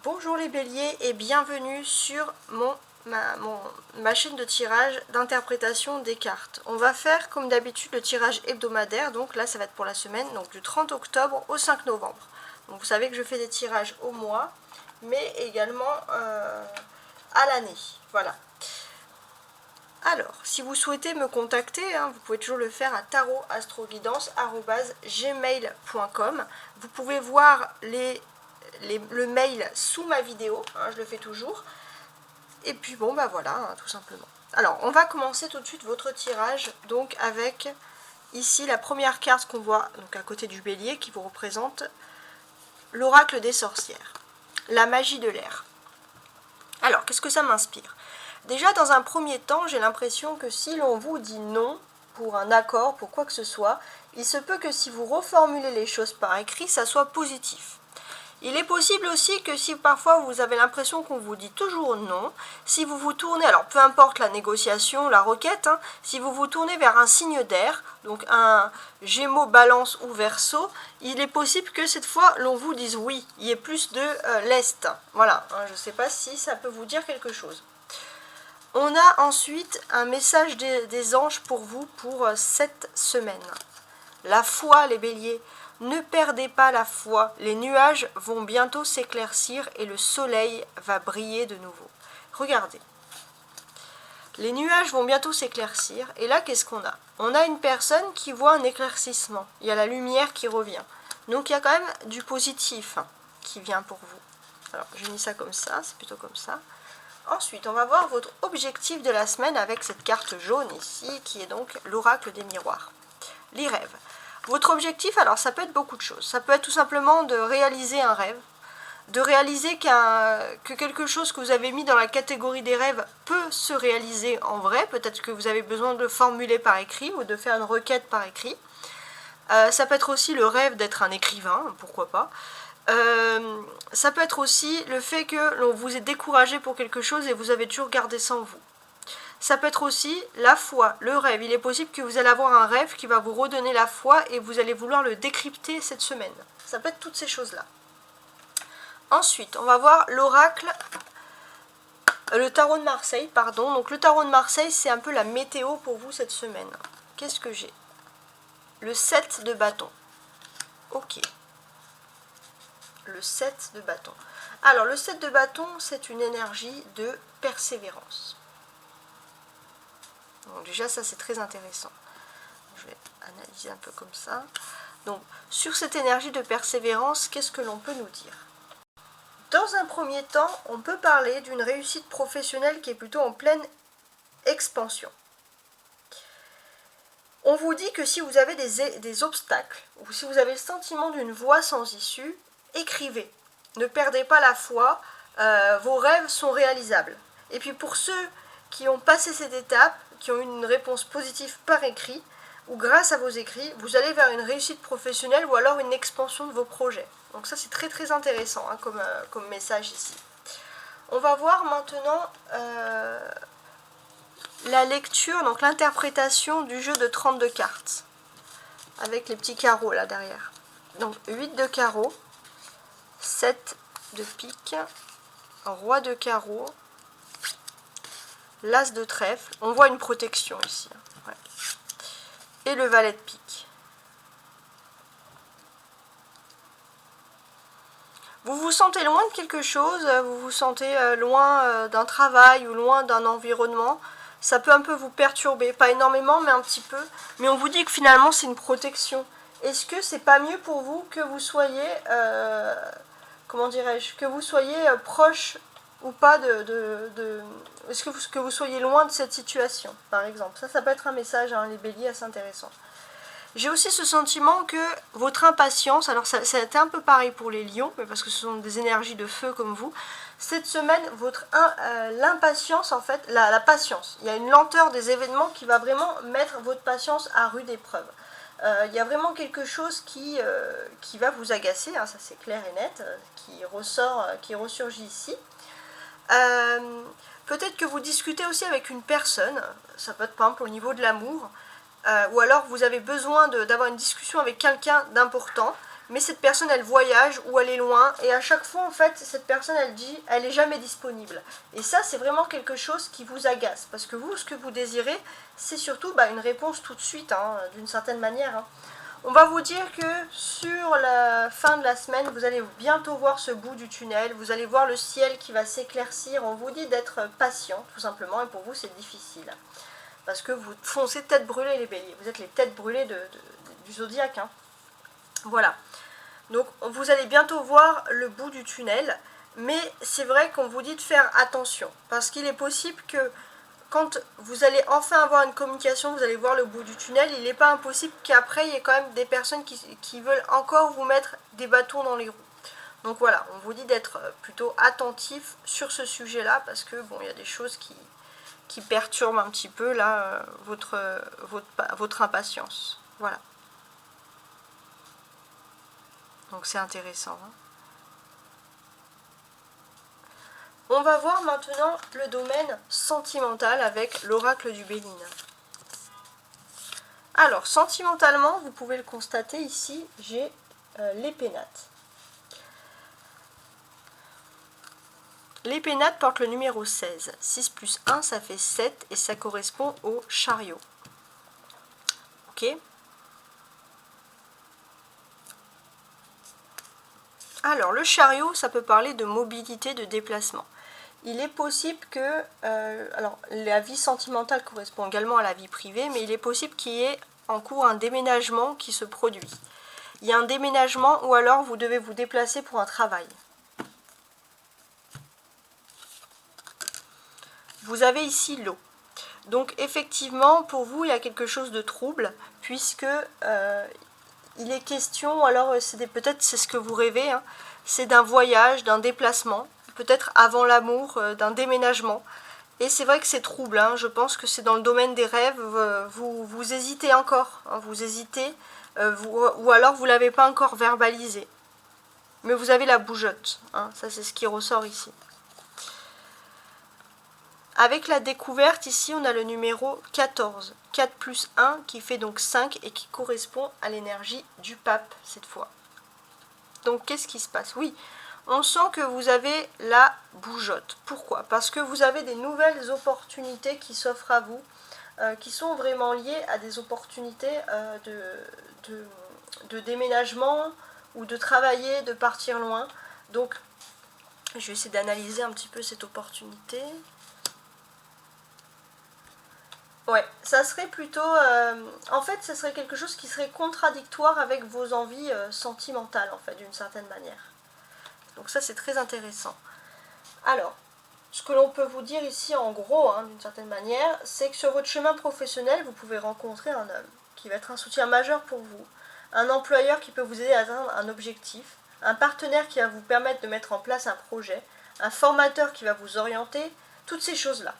Bonjour les béliers et bienvenue sur ma chaîne de tirage d'interprétation des cartes. On va faire comme d'habitude le tirage hebdomadaire, donc là ça va être pour la semaine, donc du 30 octobre au 5 novembre. Donc vous savez que je fais des tirages au mois, mais également à l'année. Voilà. Alors, si vous souhaitez me contacter, vous pouvez toujours le faire à tarotastroguidance@gmail.com. Vous pouvez voir le mail sous ma vidéo, je le fais toujours. Et puis bon, bah voilà, tout simplement. Alors, on va commencer tout de suite votre tirage, donc avec ici la première carte qu'on voit donc à côté du bélier qui vous représente l'oracle des sorcières, la magie de l'air. Alors, qu'est-ce que ça m'inspire ? Déjà, dans un premier temps, j'ai l'impression que si l'on vous dit non pour un accord, pour quoi que ce soit, il se peut que si vous reformulez les choses par écrit, ça soit positif. Il est possible aussi que si parfois vous avez l'impression qu'on vous dit toujours non, si vous vous tournez, alors peu importe la négociation, la requête, si vous vous tournez vers un signe d'air, donc un Gémeaux, Balance ou Verseau, il est possible que cette fois l'on vous dise oui, il y ait plus de l'Est. Voilà, je ne sais pas si ça peut vous dire quelque chose. On a ensuite un message des anges pour vous pour cette semaine. La foi, les béliers. Ne perdez pas la foi, les nuages vont bientôt s'éclaircir et le soleil va briller de nouveau. Regardez, les nuages vont bientôt s'éclaircir et là qu'est-ce qu'on a? On a une personne qui voit un éclaircissement, il y a la lumière qui revient. Donc il y a quand même du positif qui vient pour vous. Alors j'ai mis ça comme ça, c'est plutôt comme ça. Ensuite, on va voir votre objectif de la semaine avec cette carte jaune ici qui est donc l'oracle des miroirs. Les rêves. Votre objectif, alors ça peut être beaucoup de choses. Ça peut être tout simplement de réaliser un rêve, de réaliser que quelque chose que vous avez mis dans la catégorie des rêves peut se réaliser en vrai. Peut-être que vous avez besoin de le formuler par écrit ou de faire une requête par écrit. Ça peut être aussi le rêve d'être un écrivain, pourquoi pas. Ça peut être aussi le fait que l'on vous ait découragé pour quelque chose et vous avez toujours gardé ça en vous. Ça peut être aussi la foi, le rêve. Il est possible que vous allez avoir un rêve qui va vous redonner la foi et vous allez vouloir le décrypter cette semaine. Ça peut être toutes ces choses-là. Ensuite, on va voir l'oracle, le tarot de Marseille, pardon. Donc le tarot de Marseille, c'est un peu la météo pour vous cette semaine. Qu'est-ce que j'ai? Le 7 de bâton. Ok. Le 7 de bâton. Alors, le 7 de bâton, c'est une énergie de persévérance. Donc déjà, ça, c'est très intéressant. Je vais analyser un peu comme ça. Donc, sur cette énergie de persévérance, qu'est-ce que l'on peut nous dire? Dans un premier temps, on peut parler d'une réussite professionnelle qui est plutôt en pleine expansion. On vous dit que si vous avez des obstacles, ou si vous avez le sentiment d'une voie sans issue, écrivez. Ne perdez pas la foi, vos rêves sont réalisables. Et puis pour ceux qui ont passé cette étape, qui ont eu une réponse positive par écrit, ou grâce à vos écrits, vous allez vers une réussite professionnelle ou alors une expansion de vos projets. Donc ça c'est très très intéressant comme message ici. On va voir maintenant la lecture, donc l'interprétation du jeu de 32 cartes, avec les petits carreaux là derrière. Donc 8 de carreaux, 7 de pique, roi de carreau, l'as de trèfle, on voit une protection ici, ouais. Et le valet de pique. Vous vous sentez loin de quelque chose, vous vous sentez loin d'un travail ou loin d'un environnement, ça peut un peu vous perturber, pas énormément mais un petit peu, mais on vous dit que finalement c'est une protection. Est-ce que c'est pas mieux pour vous que vous soyez, comment dirais-je, que vous soyez proche ou pas est-ce que vous soyez loin de cette situation, par exemple? Ça peut être un message, les béliers, assez intéressant. J'ai aussi ce sentiment que votre impatience, alors ça a été un peu pareil pour les lions, mais parce que ce sont des énergies de feu comme vous, cette semaine, l'impatience, en fait, la patience, il y a une lenteur des événements qui va vraiment mettre votre patience à rude épreuve. Il y a vraiment quelque chose qui va vous agacer, ça c'est clair et net, qui ressurgit ici. Peut-être que vous discutez aussi avec une personne, ça peut être par exemple au niveau de l'amour, ou alors vous avez besoin d'avoir une discussion avec quelqu'un d'important, mais cette personne elle voyage ou elle est loin, et à chaque fois en fait cette personne elle dit elle est jamais disponible. Et ça c'est vraiment quelque chose qui vous agace, parce que vous ce que vous désirez c'est surtout une réponse tout de suite, hein, d'une certaine manière, hein. On va vous dire que sur la fin de la semaine, vous allez bientôt voir ce bout du tunnel, vous allez voir le ciel qui va s'éclaircir. On vous dit d'être patient, tout simplement, et pour vous c'est difficile. Parce que vous foncez tête brûlée les béliers, vous êtes les têtes brûlées du zodiaque, hein. Voilà. Donc vous allez bientôt voir le bout du tunnel, mais c'est vrai qu'on vous dit de faire attention, parce qu'il est possible que quand vous allez enfin avoir une communication, vous allez voir le bout du tunnel, il n'est pas impossible qu'après il y ait quand même des personnes qui veulent encore vous mettre des bâtons dans les roues. Donc voilà, on vous dit d'être plutôt attentif sur ce sujet-là, parce que bon, il y a des choses qui perturbent un petit peu là votre impatience. Voilà. Donc c'est intéressant, hein. On va voir maintenant le domaine sentimental avec l'oracle du Béline. Alors, sentimentalement, vous pouvez le constater ici, j'ai les pénates. Les pénates portent le numéro 16. 6 plus 1, ça fait 7 et ça correspond au chariot. Ok ? Alors, le chariot, ça peut parler de mobilité, de déplacement. Il est possible que, alors la vie sentimentale correspond également à la vie privée, mais il est possible qu'il y ait en cours un déménagement qui se produit. Il y a un déménagement ou alors vous devez vous déplacer pour un travail. Vous avez ici l'eau. Donc effectivement, pour vous, il y a quelque chose de trouble, puisque il est question, alors peut-être c'est ce que vous rêvez, hein, c'est d'un voyage, d'un déplacement, peut-être avant l'amour, d'un déménagement. Et c'est vrai que c'est trouble, hein, je pense que c'est dans le domaine des rêves, vous hésitez encore, hein, vous hésitez, ou alors vous ne l'avez pas encore verbalisé. Mais vous avez la bougeotte, hein, ça c'est ce qui ressort ici. Avec la découverte, ici on a le numéro 14, 4 plus 1 qui fait donc 5 et qui correspond à l'énergie du pape cette fois. Donc qu'est-ce qui se passe? Oui, on sent que vous avez la bougeotte. Pourquoi? Parce que vous avez des nouvelles opportunités qui s'offrent à vous, qui sont vraiment liées à des opportunités de déménagement ou de travailler, de partir loin. Donc je vais essayer d'analyser un petit peu cette opportunité. Ouais, ça serait plutôt... en fait, ça serait quelque chose qui serait contradictoire avec vos envies sentimentales, en fait, d'une certaine manière. Donc ça, c'est très intéressant. Alors, ce que l'on peut vous dire ici, en gros, hein, d'une certaine manière, c'est que sur votre chemin professionnel, vous pouvez rencontrer un homme qui va être un soutien majeur pour vous, un employeur qui peut vous aider à atteindre un objectif, un partenaire qui va vous permettre de mettre en place un projet, un formateur qui va vous orienter, toutes ces choses-là.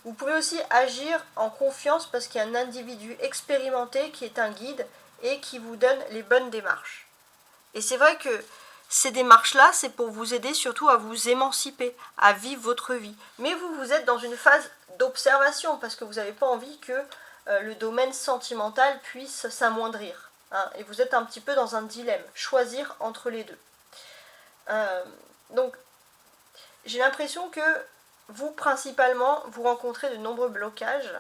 Vous pouvez aussi agir en confiance parce qu'il y a un individu expérimenté qui est un guide et qui vous donne les bonnes démarches. Et c'est vrai que ces démarches-là, c'est pour vous aider surtout à vous émanciper, à vivre votre vie. Mais vous êtes dans une phase d'observation parce que vous n'avez pas envie que le domaine sentimental puisse s'amoindrir, hein, et vous êtes un petit peu dans un dilemme, choisir entre les deux. Donc, j'ai l'impression que vous, principalement, vous rencontrez de nombreux blocages.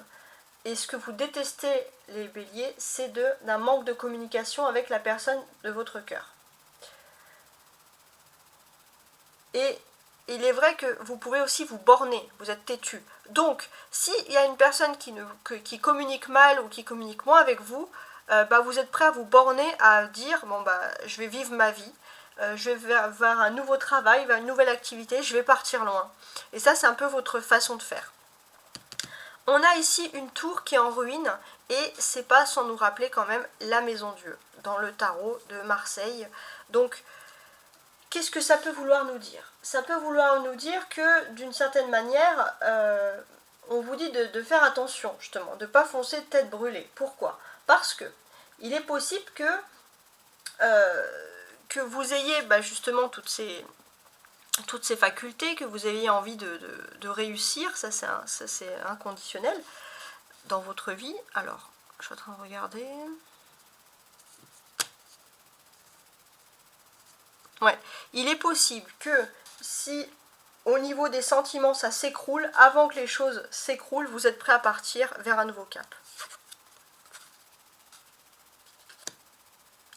Et ce que vous détestez, les béliers, c'est d'un manque de communication avec la personne de votre cœur. Et il est vrai que vous pouvez aussi vous borner, vous êtes têtu. Donc, s'il y a une personne qui communique mal ou qui communique moins avec vous, vous êtes prêt à vous borner, à dire, bon je vais vivre ma vie, je vais vers un nouveau travail, vers une nouvelle activité, je vais partir loin. Et ça, c'est un peu votre façon de faire. On a ici une tour qui est en ruine, et c'est pas sans nous rappeler quand même la Maison Dieu, dans le tarot de Marseille. Donc, qu'est-ce que ça peut vouloir nous dire? Ça peut vouloir nous dire que, d'une certaine manière, on vous dit de faire attention, justement, de ne pas foncer tête brûlée. Pourquoi? Parce que il est possible que vous ayez justement toutes ces facultés, que vous ayez envie de réussir, ça c'est inconditionnel dans votre vie. Alors, je suis en train de regarder. Ouais, il est possible que si au niveau des sentiments ça s'écroule, avant que les choses s'écroulent, vous êtes prêt à partir vers un nouveau cap.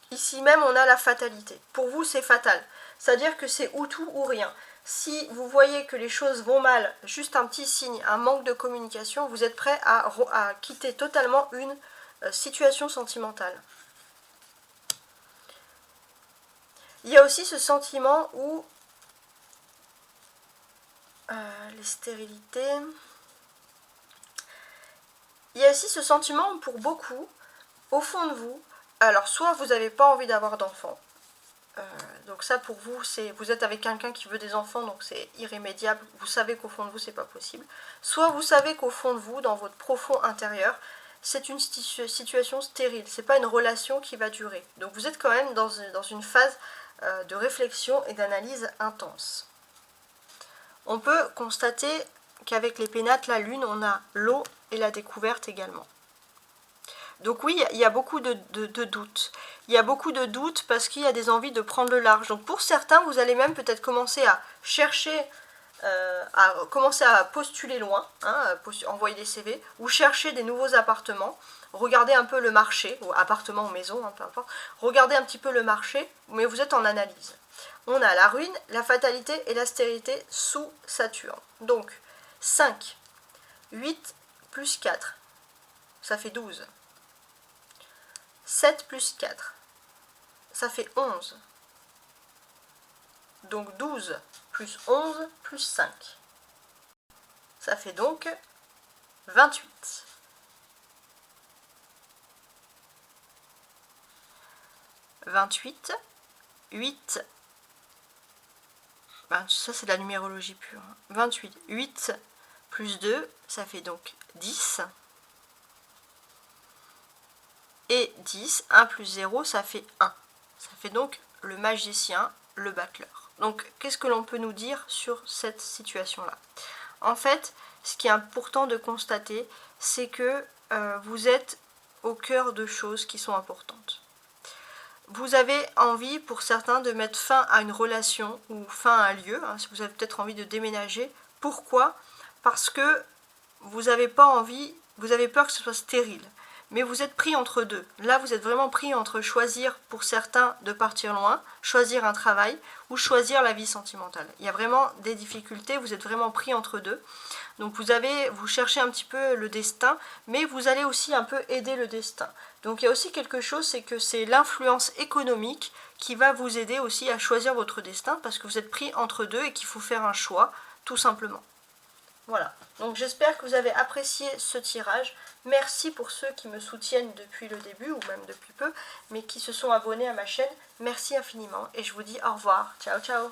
Ici même on a la fatalité. Pour vous c'est fatal, c'est-à-dire que c'est ou tout ou rien. Si vous voyez que les choses vont mal, juste un petit signe, un manque de communication, vous êtes prêt à quitter totalement une situation sentimentale. Il y a aussi ce sentiment où les stérilités. Il y a aussi ce sentiment pour beaucoup, au fond de vous, alors soit vous n'avez pas envie d'avoir d'enfants, donc ça pour vous, vous êtes avec quelqu'un qui veut des enfants, donc c'est irrémédiable, vous savez qu'au fond de vous c'est pas possible, soit vous savez qu'au fond de vous, dans votre profond intérieur, c'est une situation stérile, c'est pas une relation qui va durer. Donc vous êtes quand même dans une phase de réflexion et d'analyse intense. On peut constater qu'avec les pénates, la lune, on a l'eau et la découverte également. Donc oui, il y a beaucoup de doutes. Il y a beaucoup de doutes parce qu'il y a des envies de prendre le large. Donc pour certains, vous allez même peut-être commencer à chercher, commencer à postuler loin, hein, envoyer des CV, ou chercher des nouveaux appartements, regarder un peu le marché, ou appartement ou maison, hein, peu importe, regardez un petit peu le marché, mais vous êtes en analyse. On a la ruine, la fatalité et la stérilité sous Saturne. Donc 5, 8 plus 4, ça fait 12. 7 plus 4, ça fait 11. Donc 12 plus 11 plus 5. Ça fait donc 28. « 28, 8, ben, ça c'est de la numérologie pure. 28, 8 plus 2, ça fait donc 10. Et 10, 1 plus 0, ça fait 1. Ça fait donc le magicien, le battleur. Donc, qu'est-ce que l'on peut nous dire sur cette situation-là? En fait, ce qui est important de constater, c'est que vous êtes au cœur de choses qui sont importantes. Vous avez envie, pour certains, de mettre fin à une relation ou fin à un lieu, hein, si vous avez peut-être envie de déménager. Pourquoi? Parce que vous n'avez pas envie, vous avez peur que ce soit stérile. Mais vous êtes pris entre deux. Là, vous êtes vraiment pris entre choisir pour certains de partir loin, choisir un travail ou choisir la vie sentimentale. Il y a vraiment des difficultés, vous êtes vraiment pris entre deux. Donc vous cherchez un petit peu le destin, mais vous allez aussi un peu aider le destin. Donc il y a aussi quelque chose, c'est que c'est l'influence économique qui va vous aider aussi à choisir votre destin, parce que vous êtes pris entre deux et qu'il faut faire un choix, tout simplement. Voilà, donc j'espère que vous avez apprécié ce tirage. Merci pour ceux qui me soutiennent depuis le début, ou même depuis peu, mais qui se sont abonnés à ma chaîne. Merci infiniment et je vous dis au revoir. Ciao, ciao.